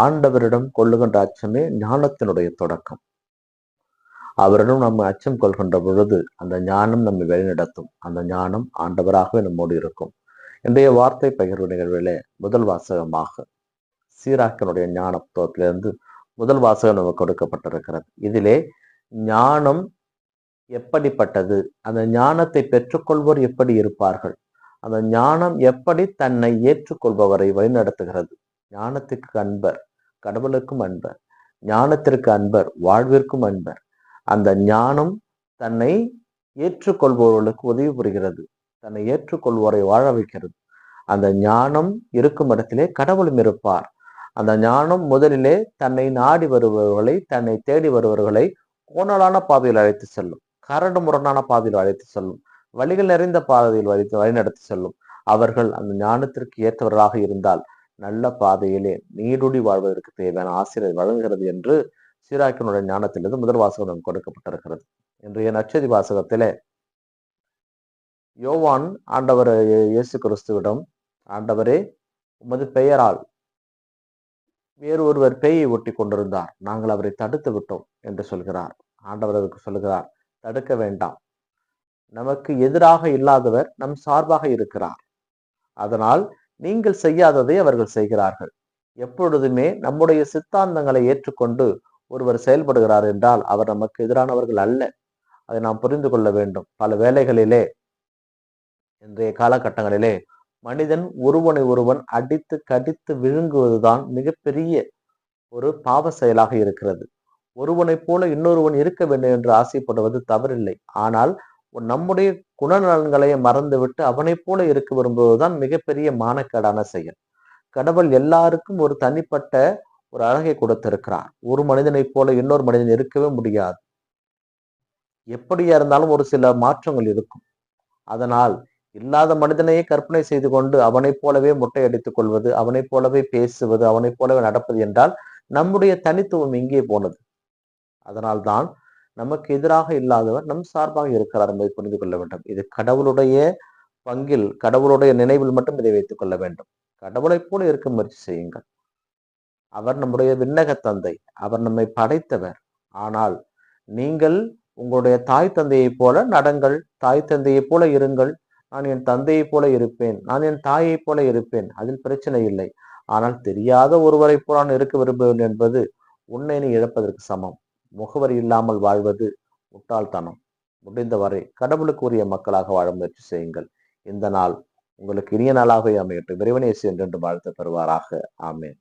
ஆண்டவரிடம் கொள்ளுகின்ற அச்சமே ஞானத்தினுடைய தொடக்கம். அவரிடம் நம்ம அச்சம் கொள்கின்ற பொழுது அந்த ஞானம் நம்மை வழிநடத்தும். அந்த ஞானம் ஆண்டவராகவே நம்மோடு இருக்கும். இன்றைய வார்த்தை பகிர்வு நிகழ்விலே முதல் வாசகமாக சீராக்கினுடைய ஞானத்துவத்திலிருந்து முதல் வாசகம் நமக்கு கொடுக்கப்பட்டிருக்கிறது. இதிலே ஞானம் எப்படிப்பட்டது, அந்த ஞானத்தை பெற்றுக்கொள்வோர் எப்படி இருப்பார்கள், அந்த ஞானம் எப்படி தன்னை ஏற்றுக்கொள்பவரை வழிநடத்துகிறது. ஞானத்திற்கு அன்பர், கடவுளுக்கும் அன்பர், ஞானத்திற்கு அன்பர், வாழ்விற்கும் அன்பர். அந்த ஞானம் தன்னை ஏற்றுக்கொள்பவர்களுக்கு உதவி புரிகிறது, தன்னை ஏற்றுக்கொள்வோரை வாழ வைக்கிறது. அந்த ஞானம் இருக்கும் இடத்திலே கடவுளும் இருப்பார். அந்த ஞானம் முதலிலே தன்னை நாடி வருபவர்களை, தன்னை தேடி வருபவர்களை கோணலான பாதையில் அழைத்து செல்லும், கரடு முரடான பாதையில் அழைத்து செல்லும், வழிகள் நிறைந்த பாதையில் வழிநடத்தி செல்லும். அவர்கள் அந்த ஞானத்திற்கு ஏற்றவர்களாக இருந்தால் நல்ல பாதையிலே நீடுடி வாழ்வதற்கு தேவையான ஆசிரியர் வழங்குகிறது என்று சீராக்கினுடைய ஞானத்திலிருந்து முதல் வாசகம் நமக்கு கொடுக்கப்பட்டிருக்கிறது. இன்றைய நற்செய்தி வாசகத்திலே யோவான் ஆண்டவர் இயேசு கிறிஸ்துவிடம், ஆண்டவரே, உமது பெயரால் வேறு ஒருவர் பேயை ஒட்டி கொண்டிருந்தார், நாங்கள் அவரை தடுத்து விட்டோம் என்று சொல்கிறார். ஆண்டவர் அதற்கு சொல்லுகிறார், தடுக்க வேண்டாம், நமக்கு எதிராக இல்லாதவர் நம் சார்பாக இருக்கிறார். அதனால் நீங்கள் செய்யாததை அவர்கள் செய்கிறார்கள். எப்பொழுதுமே நம்முடைய சித்தாந்தங்களை ஏற்றுக்கொண்டு ஒருவர் செயல்படுகிறார் என்றால் அவர் நமக்கு எதிரானவர்கள் அல்ல. அதை நாம் புரிந்து கொள்ள வேண்டும். பல வேளைகளிலே, இன்றைய காலகட்டங்களிலே மனிதன் ஒருவனை ஒருவன் அடித்து கடித்து விழுங்குவதுதான் மிகப்பெரிய ஒரு பாவ செயலாக இருக்கிறது. ஒருவனை போல இன்னொருவன் இருக்க வேண்டும் என்று ஆசைப்படுவது தவறில்லை. ஆனால் நம்முடைய குணநலன்களை மறந்துவிட்டு அவனை போல இருக்க விரும்புவதுதான் மிகப்பெரிய மானக்கேடான செயல். கடவுள் எல்லாருக்கும் ஒரு தனிப்பட்ட ஒரு அழகை கொடுத்திருக்கிறார். ஒரு மனிதனை போல இன்னொரு மனிதன் இருக்கவே முடியாது. எப்படியா இருந்தாலும் ஒரு சில மாற்றங்கள் இருக்கும். அதனால் இல்லாத மனிதனையே கற்பனை செய்து கொண்டு அவனைப் போலவே மொட்டை அடித்துக் கொள்வது, அவனைப் போலவே பேசுவது, அவனைப் போலவே நடப்பது என்றால் நம்முடைய தனித்துவம் எங்கே போனது? அதனால்தான் நமக்கு எதிராக இல்லாதவர் நம் சார்பாக இருக்கிறார் என்பதை புரிந்து கொள்ள வேண்டும். இது கடவுளுடைய பங்கில், கடவுளுடைய நினைவில் மட்டும் இதை வைத்துக் கொள்ள வேண்டும். கடவுளைப் போல இருக்க முயற்சி செய்யுங்கள். அவர் நம்முடைய விண்ணக தந்தை, அவர் நம்மை படைத்தவர். ஆனால் நீங்கள் உங்களுடைய தாய் தந்தையை போல நடங்கள், தாய் தந்தையை போல இருங்கள். நான் என் தந்தையை போல இருப்பேன், நான் என் தாயை போல இருப்பேன், அதில் பிரச்சனை இல்லை. ஆனால் தெரியாத ஒருவரை போல நான் இருக்க விரும்புவேன் என்பது உன்னை நீ இழப்பதற்கு சமம். முகவரி இல்லாமல் வாழ்வது முட்டாள்தனம். முடிந்தவரை கடவுளுக்கு உரிய மக்களாக வாழ முயற்சி செய்யுங்கள். இந்த நாள் உங்களுக்கு இனிய நாளாகவே அமையட்டும். இறைவன் இயேசு என்றென்று வாழ்த்து பெறுவாராக. ஆமென்.